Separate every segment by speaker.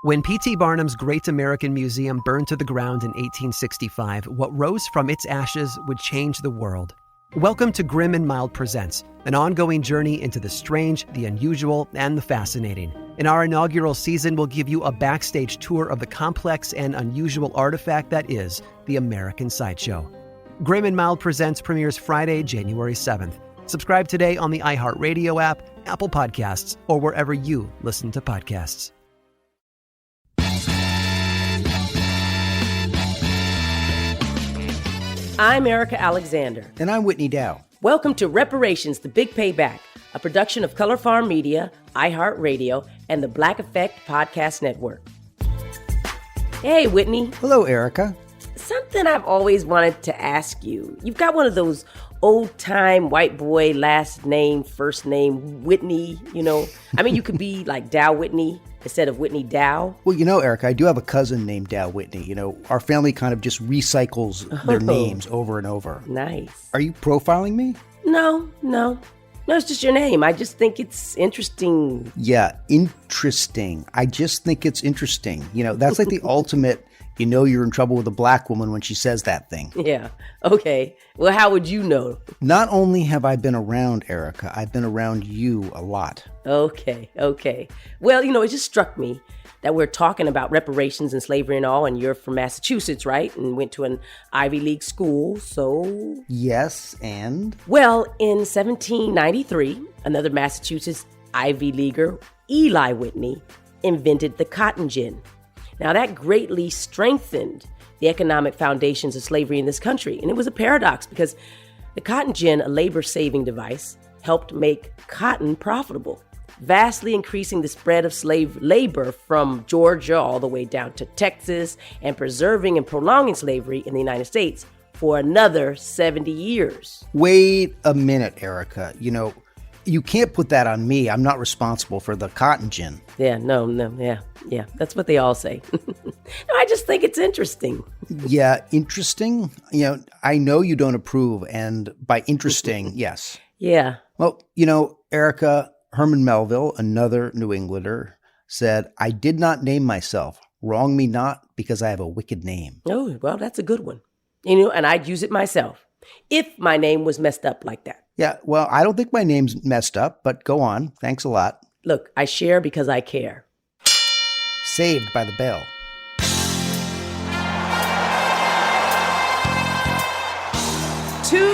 Speaker 1: When P.T. Barnum's Great American Museum burned to the ground in 1865, what rose from its ashes would change the world. Welcome to Grim and Mild Presents, an ongoing journey into the strange, the unusual, and the fascinating. In our inaugural season, we'll give you a backstage tour of the complex and unusual artifact that is the American Sideshow. Grim and Mild Presents premieres Friday, January 7th. Subscribe today on the iHeartRadio app, Apple Podcasts, or wherever you listen to podcasts.
Speaker 2: I'm Erica Alexander.
Speaker 3: And I'm Whitney Dow.
Speaker 2: Welcome to Reparations, the Big Payback, a production of Color Farm Media, iHeartRadio, and the Black Effect Podcast Network. Hey, Whitney.
Speaker 3: Hello, Erica.
Speaker 2: Something I've always wanted to ask you. You've got one of those old-time white boy last name, first name, Whitney, you know. I mean, you could be like Dow Whitney instead of Whitney Dow.
Speaker 3: Well, you know, Erica, I do have a cousin named Dow Whitney. You know, our family kind of just recycles their names over and over.
Speaker 2: Nice.
Speaker 3: Are you profiling me?
Speaker 2: No, it's just your name. I just think it's interesting.
Speaker 3: Yeah, interesting. I just think it's interesting. You know, that's like the ultimate, you know you're in trouble with a black woman when she says that thing.
Speaker 2: Yeah. Okay. Well, how would you know?
Speaker 3: Not only have I been around, Erica, I've been around you a lot.
Speaker 2: Okay. Well, you know, it just struck me that we're talking about reparations and slavery and all, and you're from Massachusetts, right? And went to an Ivy League school, so...
Speaker 3: Yes, and?
Speaker 2: Well, in 1793, another Massachusetts Ivy Leaguer, Eli Whitney, invented the cotton gin. Now, that greatly strengthened the economic foundations of slavery in this country. And it was a paradox because the cotton gin, a labor-saving device, helped make cotton profitable, vastly increasing the spread of slave labor from Georgia all the way down to Texas and preserving and prolonging slavery in the United States for another 70 years.
Speaker 3: Wait a minute, Erica. You know, you can't put that on me. I'm not responsible for the cotton gin.
Speaker 2: Yeah, yeah. That's what they all say. No, I just think it's interesting.
Speaker 3: Yeah, interesting? You know, I know you don't approve, and by interesting, yes.
Speaker 2: Yeah.
Speaker 3: Well, you know, Erica, Herman Melville, another New Englander, said, "I did not name myself. Wrong me not, because I have a wicked name."
Speaker 2: Oh, well, that's a good one. You know, and I'd use it myself if my name was messed up like that.
Speaker 3: Yeah, well, I don't think my name's messed up, but go on. Thanks a lot.
Speaker 2: Look, I share because I care.
Speaker 3: Saved by the bell.
Speaker 2: Tonight,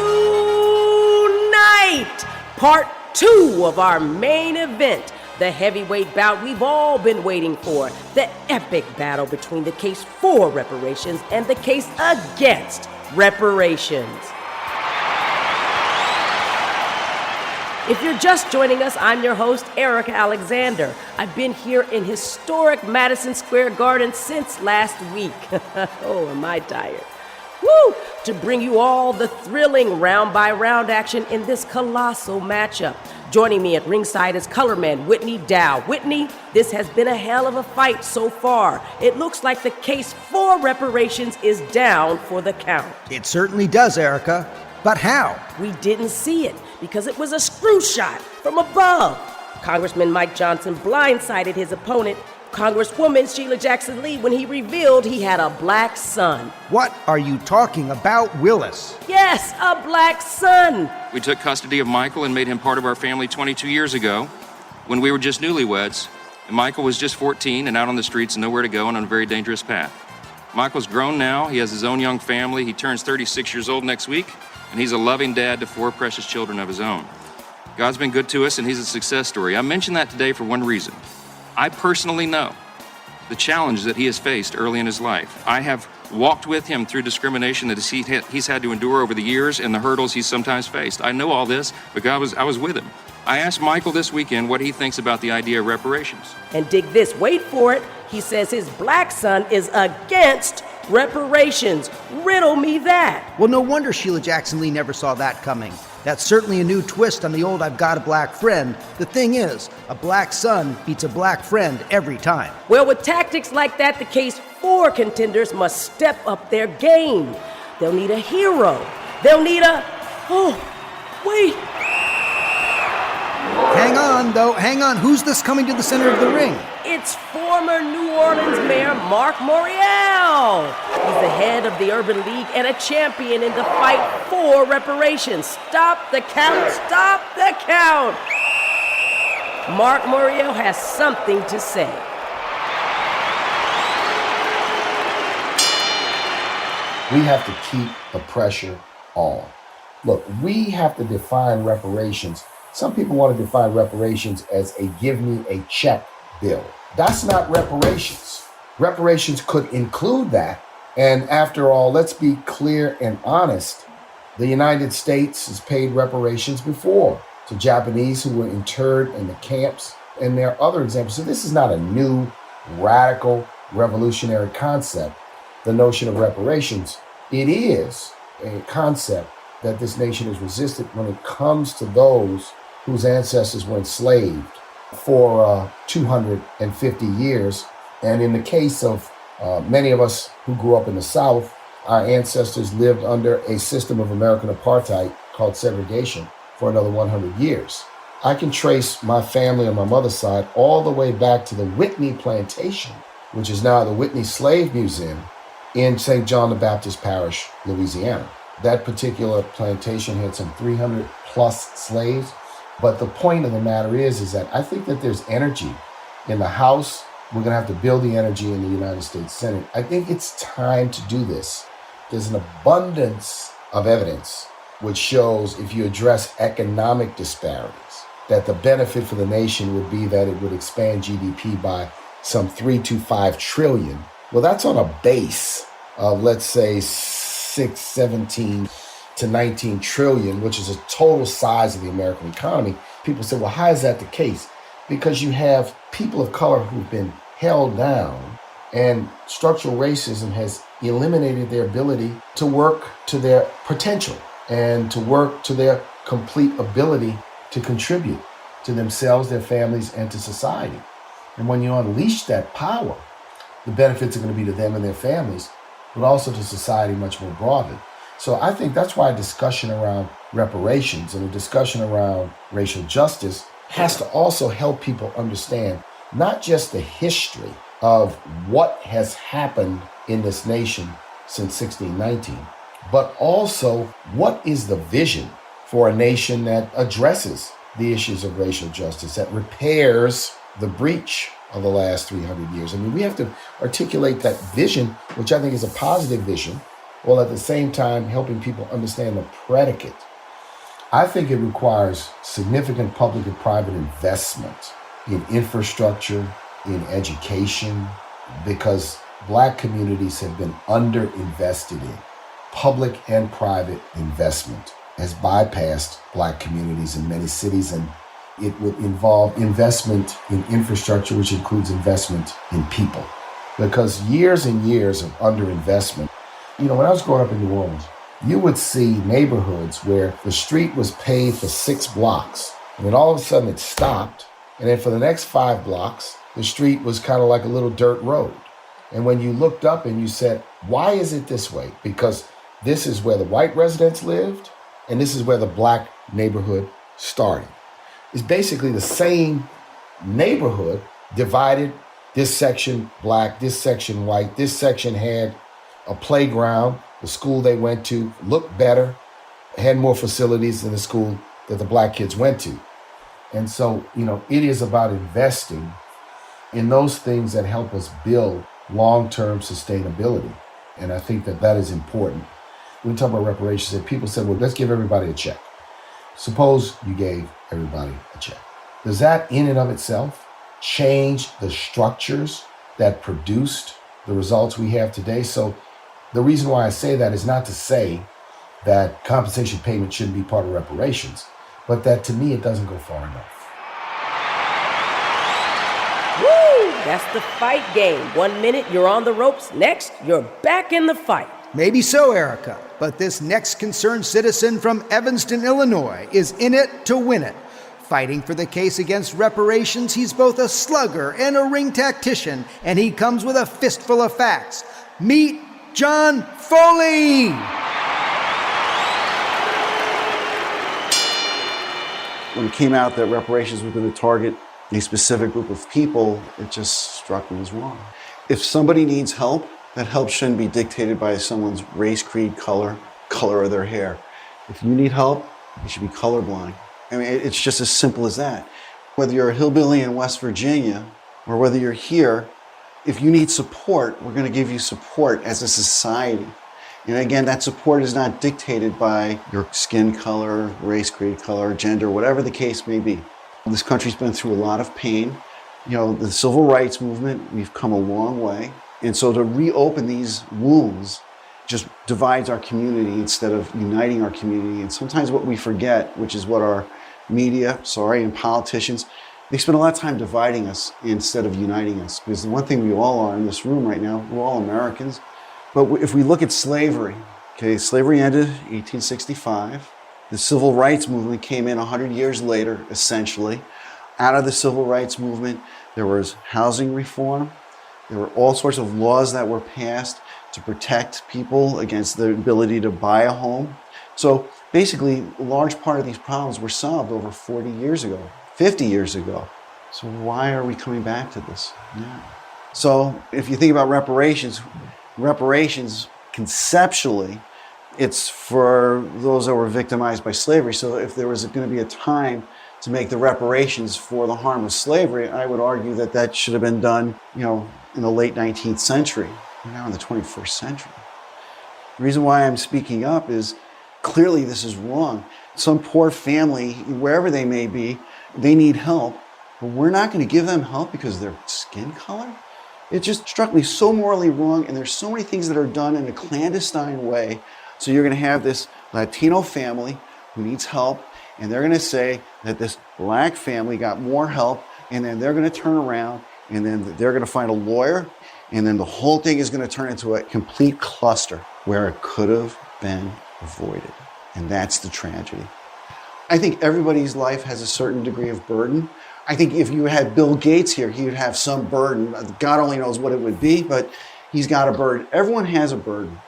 Speaker 2: part 2 of our main event, the heavyweight bout we've all been waiting for, the epic battle between the case for reparations and the case against reparations. If you're just joining us, I'm your host, Erica Alexander. I've been here in historic Madison Square Garden since last week. Oh, am I tired. Woo! To bring you all the thrilling round-by-round action in this colossal matchup. Joining me at ringside is colorman Whitney Dow. Whitney, this has been a hell of a fight so far. It looks like the case for reparations is down for the count.
Speaker 3: It certainly does, Erica. But how?
Speaker 2: We didn't see it because it was a screw shot from above. Congressman Mike Johnson blindsided his opponent, Congresswoman Sheila Jackson Lee, when he revealed he had a black son.
Speaker 3: What are you talking about, Willis?
Speaker 2: Yes, a black son.
Speaker 4: We took custody of Michael and made him part of our family 22 years ago when we were just newlyweds. And Michael was just 14 and out on the streets and nowhere to go and on a very dangerous path. Michael's grown now. He has his own young family. He turns 36 years old next week, and he's a loving dad to 4 precious children of his own. God's been good to us, and he's a success story. I mention that today for one reason. I personally know the challenge that he has faced early in his life. I have walked with him through discrimination that he's had to endure over the years and the hurdles he's sometimes faced. I know all this because I was with him. I asked Michael this weekend what he thinks about the idea of reparations.
Speaker 2: And dig this, wait for it. He says his black son is against reparations. Riddle me that.
Speaker 3: Well, no wonder Sheila Jackson Lee never saw that coming. That's certainly a new twist on the old "I've got a black friend." The thing is, a black son beats a black friend every time.
Speaker 2: Well, with tactics like that, the case for contenders must step up their game. They'll need a hero. They'll need a... Oh, wait.
Speaker 3: Hang on. though. Hang on. Who's this coming to the center of the ring?
Speaker 2: It's former New Orleans Mayor Mark Morial. He's the head of the Urban League and a champion in the fight for reparations. Stop the count! Stop the count! Mark Morial has something to say.
Speaker 5: We have to keep the pressure on. Look, we have to define reparations. Some people want to define reparations as a give me a check bill. That's not reparations. Reparations could include that. And after all, let's be clear and honest. The United States has paid reparations before to Japanese who were interred in the camps. And there are other examples. So this is not a new, radical, revolutionary concept, the notion of reparations. It is a concept that this nation has resisted when it comes to those whose ancestors were enslaved for 250 years. And in the case of many of us who grew up in the South, our ancestors lived under a system of American apartheid called segregation for another 100 years. I can trace my family on my mother's side all the way back to the Whitney Plantation, which is now the Whitney Slave Museum in St. John the Baptist Parish, Louisiana. That particular plantation had some 300 plus slaves. But the point of the matter is that I think that there's energy in the House. We're going to have to build the energy in the United States Senate. I think it's time to do this. There's an abundance of evidence which shows if you address economic disparities, that the benefit for the nation would be that it would expand GDP by some 3 to 5 trillion. Well, that's on a base of, let's say, 17 to 19 trillion, which is a total size of the American economy. People say, well, how is that the case? Because you have people of color who've been held down, and structural racism has eliminated their ability to work to their potential and to work to their complete ability to contribute to themselves, their families, and to society. And when you unleash that power, the benefits are going to be to them and their families, but also to society much more broadly. So I think that's why a discussion around reparations and a discussion around racial justice has to also help people understand not just the history of what has happened in this nation since 1619, but also what is the vision for a nation that addresses the issues of racial justice, that repairs the breach of the last 300 years. I mean, we have to articulate that vision, which I think is a positive vision, while at the same time helping people understand the predicate. I think it requires significant public and private investment in infrastructure, in education, because Black communities have been underinvested in. Public and private investment has bypassed Black communities in many cities, and it would involve investment in infrastructure, which includes investment in people. Because years and years of underinvestment, you know, when I was growing up in New Orleans, you would see neighborhoods where the street was paved for 6 blocks, and then all of a sudden it stopped, and then for the next 5 blocks, the street was kind of like a little dirt road. And when you looked up and you said, why is it this way? Because this is where the white residents lived, and this is where the Black neighborhood started. It's basically the same neighborhood divided, this section Black, this section white, this section had a playground, the school they went to looked better, had more facilities than the school that the Black kids went to. And so, you know, it is about investing in those things that help us build long-term sustainability. And I think that that is important. When we talk about reparations, and people said, well, let's give everybody a check. Suppose you gave everybody a check. Does that in and of itself change the structures that produced the results we have today? So the reason why I say that is not to say that compensation payment shouldn't be part of reparations, but that to me, it doesn't go far enough.
Speaker 2: Woo! That's the fight game. 1 minute, you're on the ropes. Next, you're back in the fight.
Speaker 3: Maybe so, Erica, but this next concerned citizen from Evanston, Illinois is in it to win it. Fighting for the case against reparations, he's both a slugger and a ring tactician, and he comes with a fistful of facts. Meet John Foley!
Speaker 6: When it came out that reparations were going to target a specific group of people, it just struck me as wrong. If somebody needs help, that help shouldn't be dictated by someone's race, creed, color of their hair. If you need help, you should be colorblind. I mean, it's just as simple as that. Whether you're a hillbilly in West Virginia or whether you're here, if you need support, we're going to give you support as a society. And again, that support is not dictated by your skin color, race, creed, color, gender, whatever the case may be. This country's been through a lot of pain. The civil rights movement, we've come a long way. And so to reopen these wounds just divides our community instead of uniting our community. And sometimes what we forget, which is what our media, and politicians, they spend a lot of time dividing us instead of uniting us. Because the one thing we all are in this room right now, we're all Americans. But if we look at slavery, slavery ended in 1865. The civil rights movement came in 100 years later, essentially. Out of the civil rights movement, there was housing reform. There were all sorts of laws that were passed to protect people against the ability to buy a home. So basically, a large part of these problems were solved over 40 years ago, 50 years ago. So why are we coming back to this now? So if you think about reparations conceptually, it's for those that were victimized by slavery. So if there was going to be a time to make the reparations for the harm of slavery, I would argue that that should have been done, in the late 19th century. We're now in the 21st century. The reason why I'm speaking up is clearly this is wrong. Some poor family, wherever they may be, they need help, but we're not going to give them help because of their skin color? It just struck me so morally wrong, and there's so many things that are done in a clandestine way. So you're going to have this Latino family who needs help, and they're going to say that this black family got more help, and then they're going to turn around, and then they're going to find a lawyer, and then the whole thing is going to turn into a complete cluster where it could have been avoided. And that's the tragedy. I think everybody's life has a certain degree of burden. I think if you had Bill Gates here, he would have some burden. God only knows what it would be, but he's got a burden. Everyone has a burden.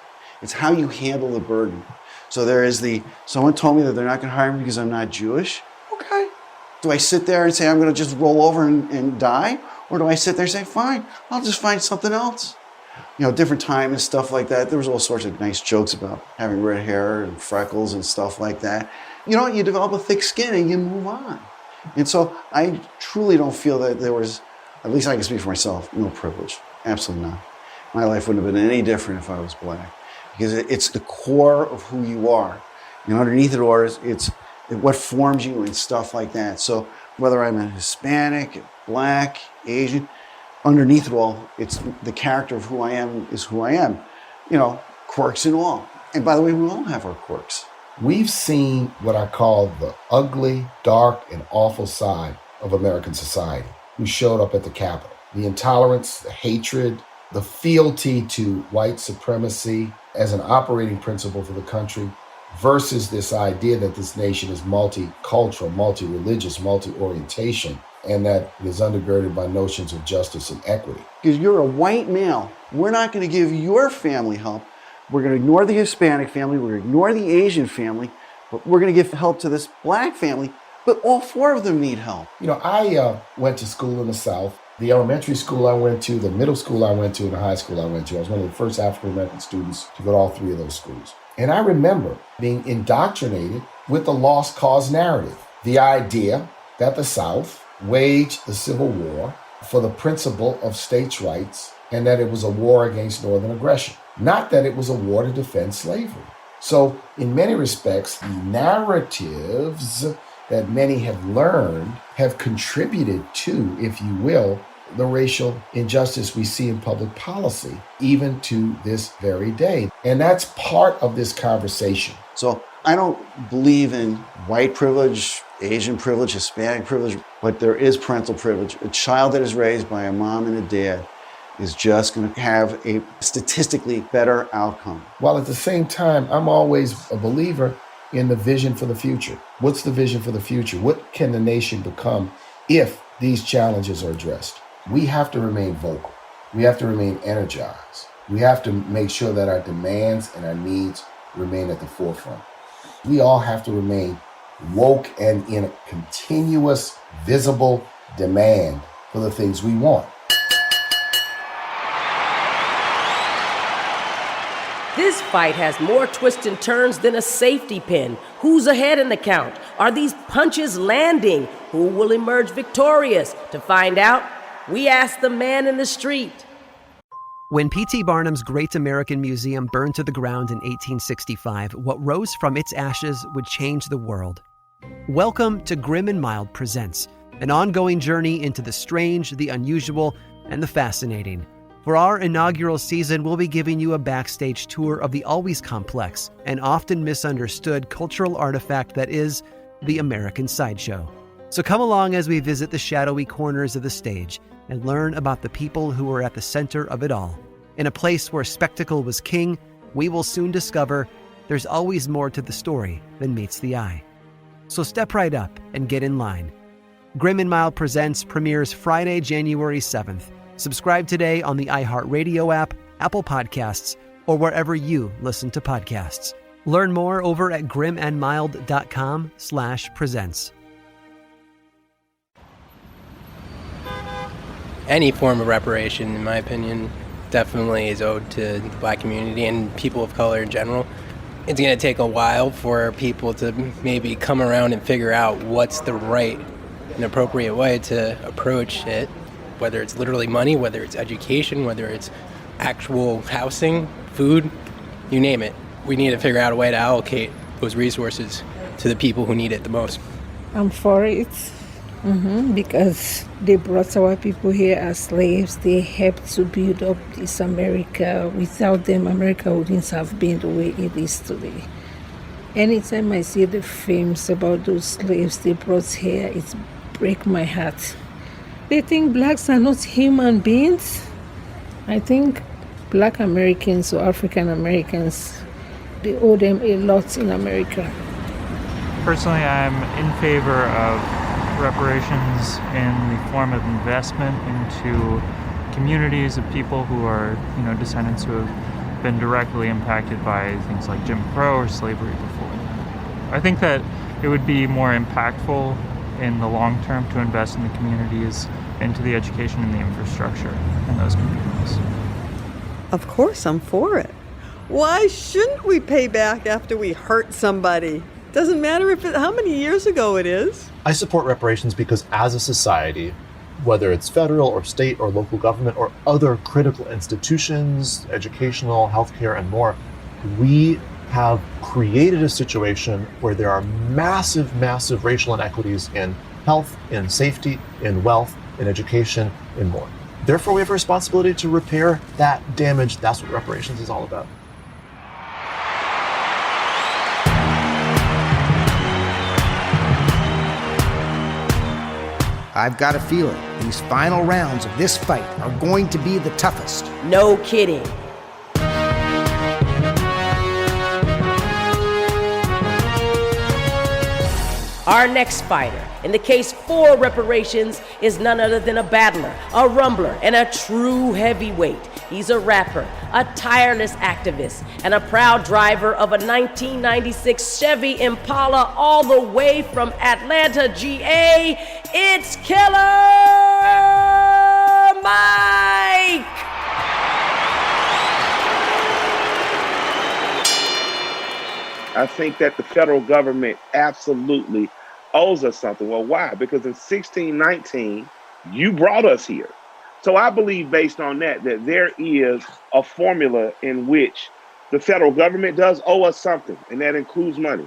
Speaker 6: It's how you handle the burden. So there is someone told me that they're not going to hire me because I'm not Jewish. Okay. Do I sit there and say I'm going to just roll over and die? Or do I sit there and say, fine, I'll just find something else? Different time and stuff like that. There was all sorts of nice jokes about having red hair and freckles and stuff like that. You develop a thick skin and you move on. And so I truly don't feel that there was, at least I can speak for myself, no privilege. Absolutely not. My life wouldn't have been any different if I was black. Because it's the core of who you are. Underneath it all, it's what forms you and stuff like that. So whether I'm a Hispanic, black, Asian, underneath it all, it's the character of who I am is who I am. Quirks and all. And by the way, we all have our quirks.
Speaker 5: We've seen what I call the ugly, dark, and awful side of American society, who showed up at the Capitol. The intolerance, the hatred, the fealty to white supremacy as an operating principle for the country versus this idea that this nation is multicultural, multi-religious, multi-orientation, and that it is undergirded by notions of justice and equity.
Speaker 6: Because you're a white male, we're not going to give your family help. We're going to ignore the Hispanic family, we're going to ignore the Asian family, but we're going to give help to this black family, but all four of them need help.
Speaker 5: I went to school in the South. The elementary school I went to, the middle school I went to, and the high school I went to. I was one of the first African-American students to go to all three of those schools. And I remember being indoctrinated with the lost cause narrative, the idea that the South waged the Civil War for the principle of states' rights and that it was a war against Northern aggression, not that it was a war to defend slavery. So in many respects, the narratives that many have learned have contributed to, if you will, the racial injustice we see in public policy, even to this very day. And that's part of this conversation.
Speaker 6: So I don't believe in white privilege, Asian privilege, Hispanic privilege, but there is parental privilege. A child that is raised by a mom and a dad is just going to have a statistically better outcome.
Speaker 5: While at the same time, I'm always a believer in the vision for the future. What's the vision for the future? What can the nation become if these challenges are addressed? We have to remain vocal. We have to remain energized. We have to make sure that our demands and our needs remain at the forefront. We all have to remain woke and in continuous visible demand for the things we want.
Speaker 2: This fight has more twists and turns than a safety pin. Who's ahead in the count? Are these punches landing? Who will emerge victorious? To find out, we asked the man in the street.
Speaker 1: When P.T. Barnum's Great American Museum burned to the ground in 1865, what rose from its ashes would change the world. Welcome to Grim and Mild Presents, an ongoing journey into the strange, the unusual, and the fascinating. For our inaugural season, we'll be giving you a backstage tour of the always complex and often misunderstood cultural artifact that is the American sideshow. So come along as we visit the shadowy corners of the stage and learn about the people who were at the center of it all. In a place where spectacle was king, we will soon discover there's always more to the story than meets the eye. So step right up and get in line. Grim and Mild Presents premieres Friday, January 7th. Subscribe today on the iHeartRadio app, Apple Podcasts, or wherever you listen to podcasts. Learn more over at grimandmild.com/presents.
Speaker 7: Any form of reparation, in my opinion, definitely is owed to the Black community and people of color in general. It's going to take a while for people to maybe come around and figure out what's the right and appropriate way to approach it, whether it's literally money, whether it's education, whether it's actual housing, food, you name it. We need to figure out a way to allocate those resources to the people who need it the most.
Speaker 8: I'm for it. Because they brought our people here as slaves. They helped to build up this America. Without them, America wouldn't have been the way it is today. Anytime I see the films about those slaves they brought here, it breaks my heart. They think blacks are not human beings. I think Black Americans or African Americans, they owe them a lot in America.
Speaker 9: Personally, I'm in favor of reparations in the form of investment into communities of people who are, descendants who have been directly impacted by things like Jim Crow or slavery before. I think that it would be more impactful in the long term to invest in the communities, into the education and the infrastructure in those communities.
Speaker 10: Of course, I'm for it. Why shouldn't we pay back after we hurt somebody? Doesn't matter how many years ago it is.
Speaker 11: I support reparations because as a society, whether it's federal or state or local government or other critical institutions, educational, healthcare, and more, we have created a situation where there are massive, massive racial inequities in health, in safety, in wealth, in education, and more. Therefore, we have a responsibility to repair that damage. That's what reparations is all about.
Speaker 3: I've got a feeling these final rounds of this fight are going to be the toughest.
Speaker 2: No kidding. Our next fighter, in the case for reparations, is none other than a battler, a rumbler, and a true heavyweight. He's a rapper, a tireless activist, and a proud driver of a 1996 Chevy Impala all the way from Atlanta, GA. It's Killer Mike!
Speaker 12: I think that the federal government absolutely owes us something. Well, why? Because in 1619, you brought us here. So I believe based on that there is a formula in which the federal government does owe us something, and that includes money.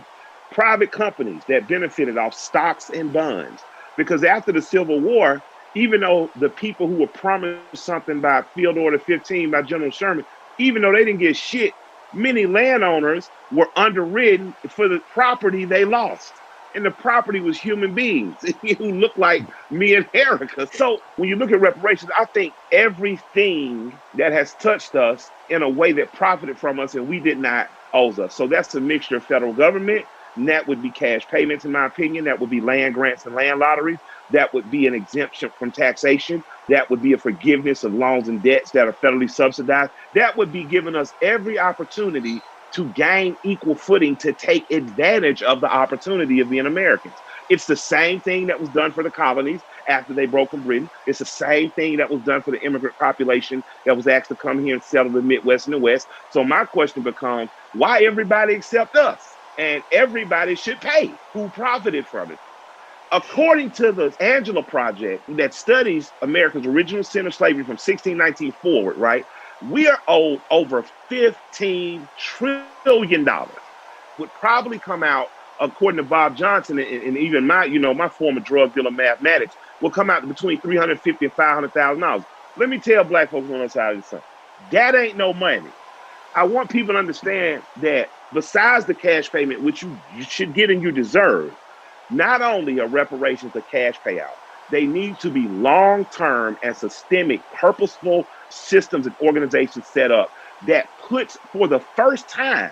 Speaker 12: Private companies that benefited off stocks and bonds. Because after the Civil War, even though the people who were promised something by Field Order 15 by General Sherman, even though they didn't get shit, many landowners were underwritten for the property they lost. And the property was human beings who look like me and Erica. So when you look at reparations, I think everything that has touched us in a way that profited from us and we did not owes us. So that's a mixture of federal government, and that would be cash payments, in my opinion. That would be land grants and land lotteries. That would be an exemption from taxation. That would be a forgiveness of loans and debts that are federally subsidized. That would be giving us every opportunity to gain equal footing to take advantage of the opportunity of being Americans. It's the same thing that was done for the colonies after they broke from Britain. It's the same thing that was done for the immigrant population that was asked to come here and settle the Midwest and the West. So my question becomes, why everybody except us? And everybody should pay who profited from it. According to the Angela Project that studies America's original sin of slavery from 1619 forward, right, we are owed over $15 trillion. Would probably come out, according to Bob Johnson and even my former drug dealer mathematics, will come out between $350,000 and $500,000. Let me tell black folks on the other side of the sun, that ain't no money. I want people to understand that besides the cash payment, which you should get and you deserve, not only are reparations a cash payout, they need to be long-term and systemic, purposeful systems and organizations set up that puts, for the first time,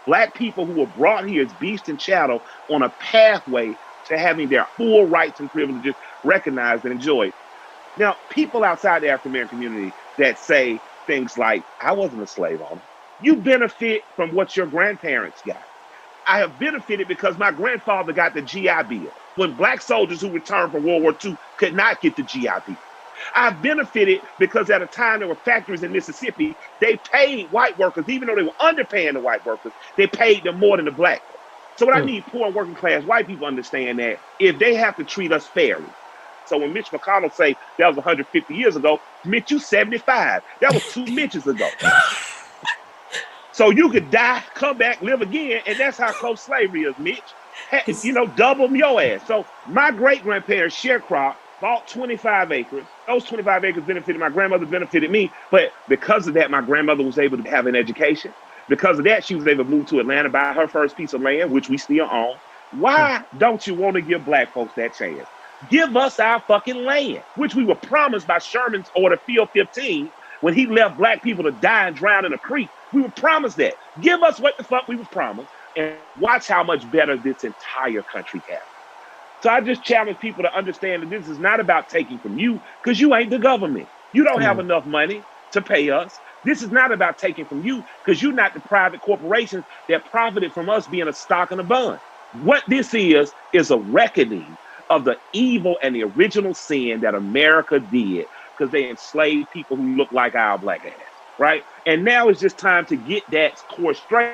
Speaker 12: black people who were brought here as beast and chattel on a pathway to having their full rights and privileges recognized and enjoyed. Now, people outside the African-American community that say things like, I wasn't a slave owner. You benefit from what your grandparents got. I have benefited because my grandfather got the GI Bill when black soldiers who returned from World War II could not get the GI Bill. I've benefited because at a time there were factories in Mississippi, they paid white workers, even though they were underpaying the white workers, they paid them more than the black. So what I need poor and working class white people understand that if they have to treat us fairly. So when Mitch McConnell say that was 150 years ago, Mitch, you 75. That was 2 Mitches ago. So you could die, come back, live again, and that's how close slavery is, Mitch. Double your ass. So my great-grandparents, sharecrop, bought 25 acres. Those 25 acres benefited my grandmother, benefited me. But because of that, my grandmother was able to have an education. Because of that, she was able to move to Atlanta, buy her first piece of land, which we still own. Why don't you want to give black folks that chance? Give us our fucking land, which we were promised by Sherman's Order Field 15 when he left black people to die and drown in a creek. We were promised that. Give us what the fuck we was promised, and watch how much better this entire country has. So I just challenge people to understand that this is not about taking from you, because you ain't the government. You don't have enough money to pay us. This is not about taking from you, because you're not the private corporations that profited from us being a stock and a bond. What this is a reckoning of the evil and the original sin that America did, because they enslaved people who look like our black ass, right? And now it's just time to get that course straight.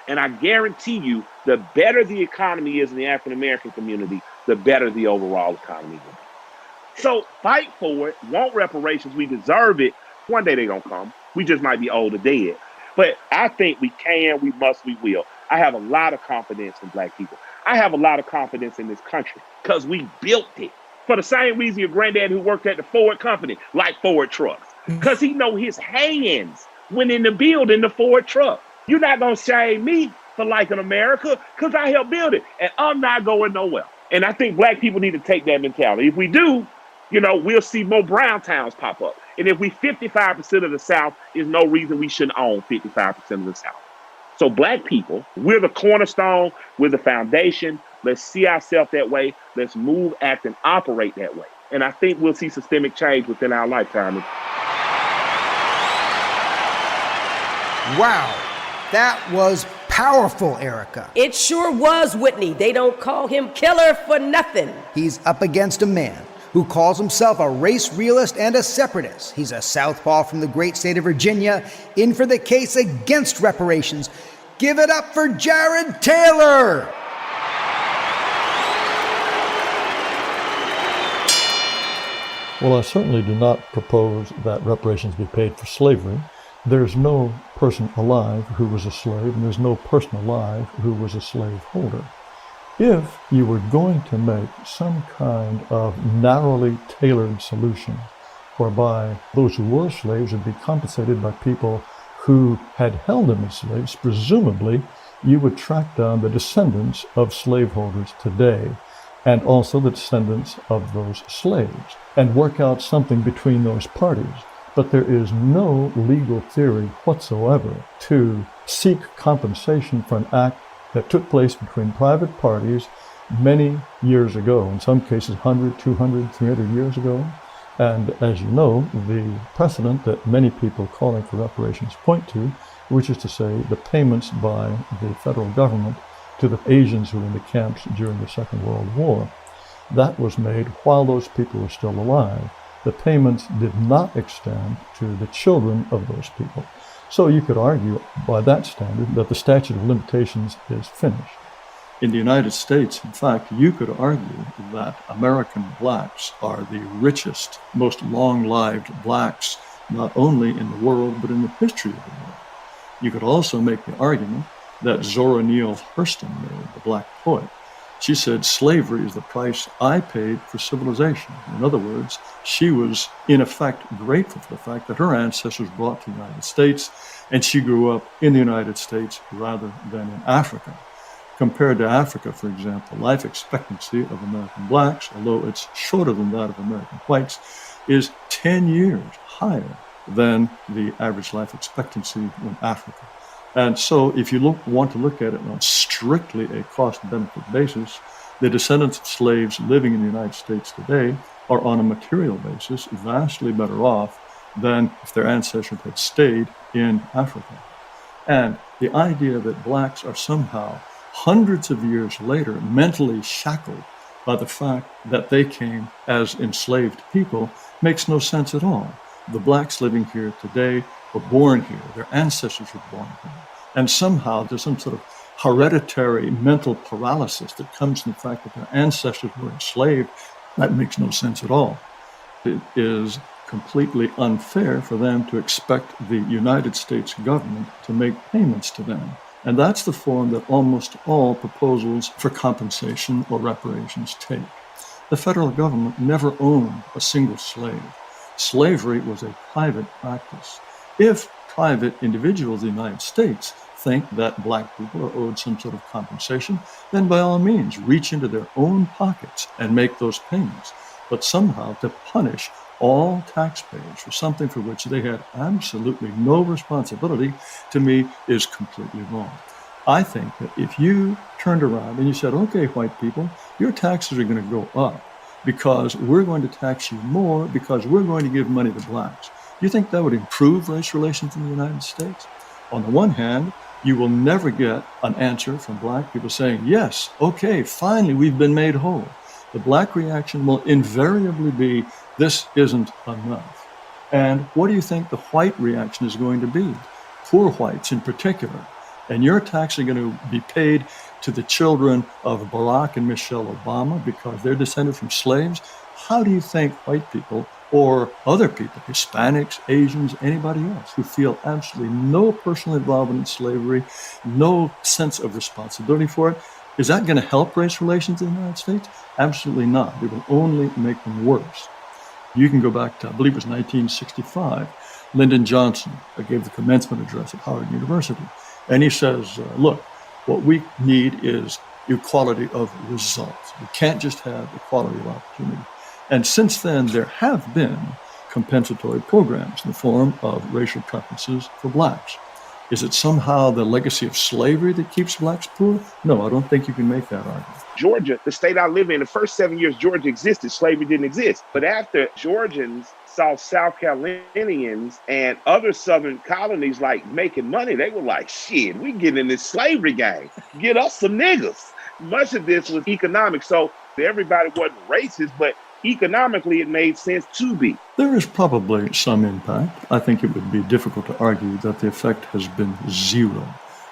Speaker 12: And I guarantee you, the better the economy is in the African-American community, the better the overall economy will be. So fight for it, want reparations, we deserve it. One day they're gonna come. We just might be old or dead. But I think we can, we must, we will. I have a lot of confidence in black people. I have a lot of confidence in this country because we built it. For the same reason your granddad who worked at the Ford company, like Ford trucks, because he know his hands went in the building the Ford truck. You're not going to shame me for liking America because I helped build it, and I'm not going nowhere. And I think black people need to take that mentality. If we do, we'll see more brown towns pop up. And if we 55% of the South, there's no reason we shouldn't own 55% of the South. So black people, we're the cornerstone, we're the foundation. Let's see ourselves that way. Let's move, act, and operate that way. And I think we'll see systemic change within our lifetime.
Speaker 3: Wow, that was powerful, Erica.
Speaker 2: It sure was, Whitney. They don't call him killer for nothing.
Speaker 3: He's up against a man who calls himself a race realist and a separatist. He's a southpaw from the great state of Virginia, in for the case against reparations. Give it up for Jared Taylor!
Speaker 13: Well, I certainly do not propose that reparations be paid for slavery. There's no person alive who was a slave, and there's no person alive who was a slaveholder. If you were going to make some kind of narrowly tailored solution whereby those who were slaves would be compensated by people who had held them as slaves, presumably you would track down the descendants of slaveholders today and also the descendants of those slaves and work out something between those parties. But there is no legal theory whatsoever to seek compensation for an act that took place between private parties many years ago, in some cases 100, 200, 300 years ago. And as you know, the precedent that many people calling for reparations point to which is to say the payments by the federal government to the Asians who were in the camps during the Second World War. That was made while those people were still alive. The payments did not extend to the children of those people. So you could argue by that standard that the statute of limitations is finished. In the United States, in fact, you could argue that American blacks are the richest, most long-lived blacks, not only in the world, but in the history of the world. You could also make the argument that Zora Neale Hurston made, the black poet. She said, slavery is the price I paid for civilization. In other words, she was, in effect, grateful for the fact that her ancestors brought to the United States, and she grew up in the United States rather than in Africa. Compared to Africa, for example, life expectancy of American blacks, although it's shorter than that of American whites, is 10 years higher than the average life expectancy in Africa. And so if you want to look at it on strictly a cost-benefit basis, the descendants of slaves living in the United States today are on a material basis vastly better off than if their ancestors had stayed in Africa. And the idea that blacks are somehow hundreds of years later mentally shackled by the fact that they came as enslaved people makes no sense at all. The blacks living here today were born here, their ancestors were born here. And somehow there's some sort of hereditary mental paralysis that comes from the fact that their ancestors were enslaved. That makes no sense at all. It is completely unfair for them to expect the United States government to make payments to them. And that's the form that almost all proposals for compensation or reparations take. The federal government never owned a single slave. Slavery was a private practice. If private individuals in the United States think that black people are owed some sort of compensation, then by all means reach into their own pockets and make those payments. But somehow to punish all taxpayers for something for which they had absolutely no responsibility, to me, is completely wrong. I think that if you turned around and you said, okay, white people, your taxes are going to go up because we're going to tax you more because we're going to give money to blacks. Do you think that would improve race relations in the United States? On the one hand, you will never get an answer from black people saying, yes, okay, finally, we've been made whole. The black reaction will invariably be, this isn't enough. And what do you think the white reaction is going to be? Poor whites in particular. And your taxes are going to be paid to the children of Barack and Michelle Obama because they're descended from slaves. How do you think white people or other people, Hispanics, Asians, anybody else who feel absolutely no personal involvement in slavery, no sense of responsibility for it, is that going to help race relations in the United States? Absolutely not. It will only make them worse. You can go back to, I believe it was 1965, Lyndon Johnson gave the commencement address at Howard University. And he says, look, what we need is equality of results. We can't just have equality of opportunity. And since then, there have been compensatory programs in the form of racial preferences for blacks. Is it somehow the legacy of slavery that keeps blacks poor? No, I don't think you can make that argument.
Speaker 12: Georgia, the state I live in, the first 7 years Georgia existed, slavery didn't exist. But after Georgians saw South Carolinians and other Southern colonies like making money, they were like, shit, we get in this slavery game. Get us some niggas. Much of this was economic. So everybody wasn't racist, but economically it made sense to be.
Speaker 13: There is probably some impact. I think it would be difficult to argue that the effect has been zero.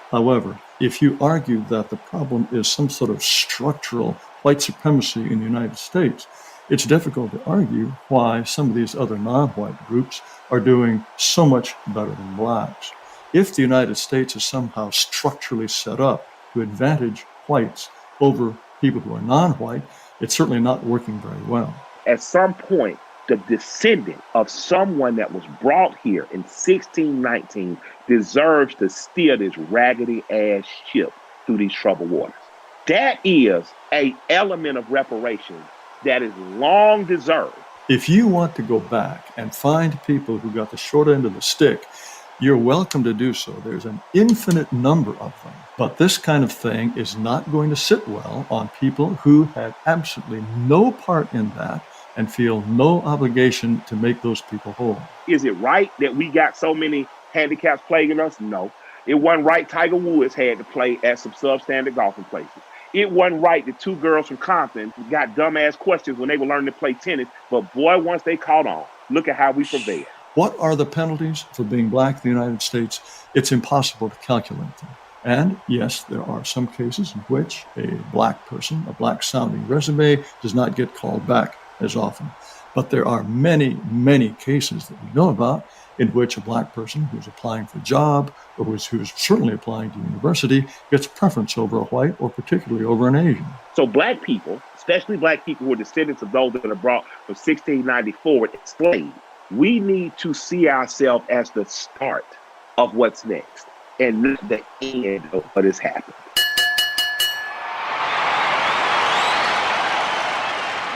Speaker 13: However, if you argue that the problem is some sort of structural white supremacy in the United States, it's difficult to argue why some of these other non-white groups are doing so much better than blacks. If the United States is somehow structurally set up to advantage whites over people who are non-white, it's certainly not working very well.
Speaker 12: At some point, the descendant of someone that was brought here in 1619 deserves to steer this raggedy ass ship through these troubled waters. That is an element of reparations that is long deserved.
Speaker 13: If you want to go back and find people who got the short end of the stick, you're welcome to do so. There's an infinite number of them. But this kind of thing is not going to sit well on people who had absolutely no part in that and feel no obligation to make those people whole.
Speaker 12: Is it right that we got so many handicaps plaguing us? No. It wasn't right Tiger Woods had to play at some substandard golfing places. It wasn't right that two girls from Compton got dumbass questions when they were learning to play tennis. But boy, once they caught on, look at how we prevailed.
Speaker 13: What are the penalties for being black in the United States? It's impossible to calculate them. And yes, there are some cases in which a black person, a black sounding resume, does not get called back as often. But there are many, many cases that we know about in which a black person who's applying for a job or who's certainly applying to university gets preference over a white or particularly over an Asian.
Speaker 12: So black people, especially black people who are descendants of those that are brought from 1694 enslaved, we need to see ourselves as the start of what's next and not the end of what has happened.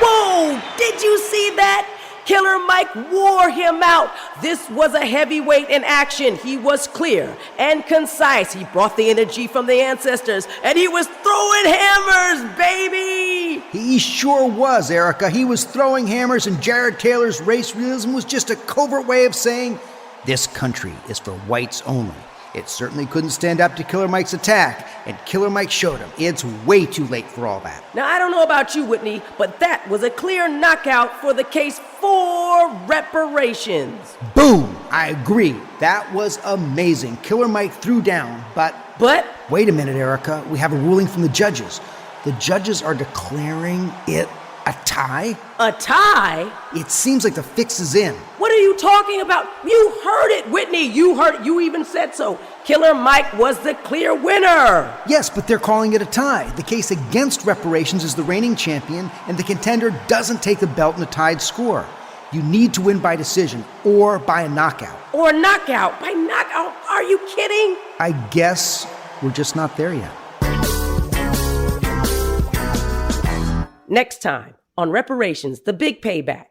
Speaker 2: Whoa! Did you see that? Killer Mike wore him out. This was a heavyweight in action. He was clear and concise. He brought the energy from the ancestors, and he was throwing hammers, baby!
Speaker 3: He sure was, Erica. He was throwing hammers, and Jared Taylor's race realism was just a covert way of saying, this country is for whites only. It certainly couldn't stand up to Killer Mike's attack, and Killer Mike showed him it's way too late for all that.
Speaker 2: Now, I don't know about you, Whitney, but that was a clear knockout for the case for reparations.
Speaker 3: Boom! I agree. That was amazing. Killer Mike threw down, but... Wait a minute, Erica. We have a ruling from the judges. The judges are declaring it a tie?
Speaker 2: A tie?
Speaker 3: It seems like the fix is in.
Speaker 2: What are you talking about? You heard it, Whitney. You heard it. You even said so. Killer Mike was the clear winner.
Speaker 3: Yes, but they're calling it a tie. The case against reparations is the reigning champion, and the contender doesn't take the belt in a tied score. You need to win by decision or by a knockout.
Speaker 2: Or a knockout. By knockout? Are you kidding?
Speaker 3: I guess we're just not there yet.
Speaker 2: Next time on Reparations, the big payback.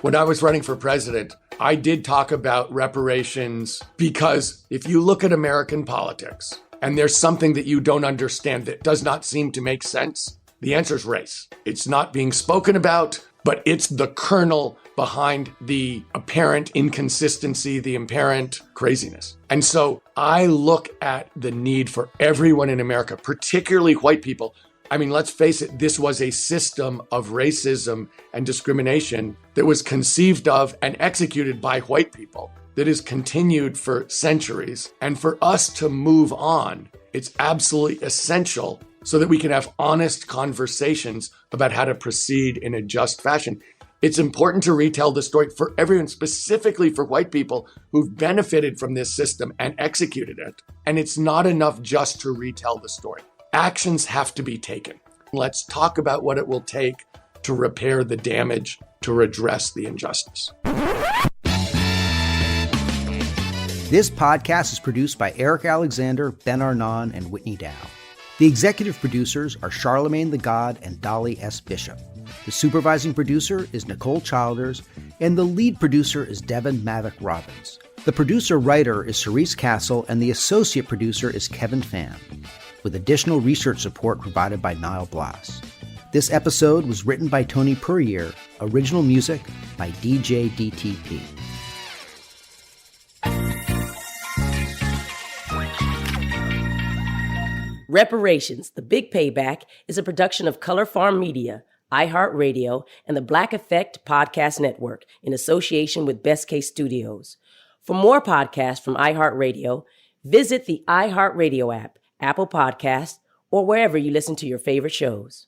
Speaker 14: When I was running for president, I did talk about reparations because if you look at American politics and there's something that you don't understand that does not seem to make sense, the answer is race. It's not being spoken about, but it's the kernel behind the apparent inconsistency, the apparent craziness. And so I look at the need for everyone in America, particularly white people. I mean, let's face it, this was a system of racism and discrimination that was conceived of and executed by white people that has continued for centuries. And for us to move on, it's absolutely essential so that we can have honest conversations about how to proceed in a just fashion. It's important to retell the story for everyone, specifically for white people who've benefited from this system and executed it. And it's not enough just to retell the story. Actions have to be taken. Let's talk about what it will take to repair the damage, to redress the injustice.
Speaker 3: This podcast is produced by Eric Alexander, Ben Arnon, and Whitney Dow. The executive producers are Charlemagne the God and Dolly S. Bishop. The supervising producer is Nicole Childers, and the lead producer is Devin Mavick Robbins. The producer-writer is Cerise Castle, and the associate producer is Kevin Pham, with additional research support provided by Niall Blas. This episode was written by Tony Puryear, original music by DJ DTP.
Speaker 2: Reparations, the big payback, is a production of Color Farm Media, iHeartRadio, and the Black Effect Podcast Network in association with Best Case Studios. For more podcasts from iHeartRadio, visit the iHeartRadio app, Apple Podcasts, or wherever you listen to your favorite shows.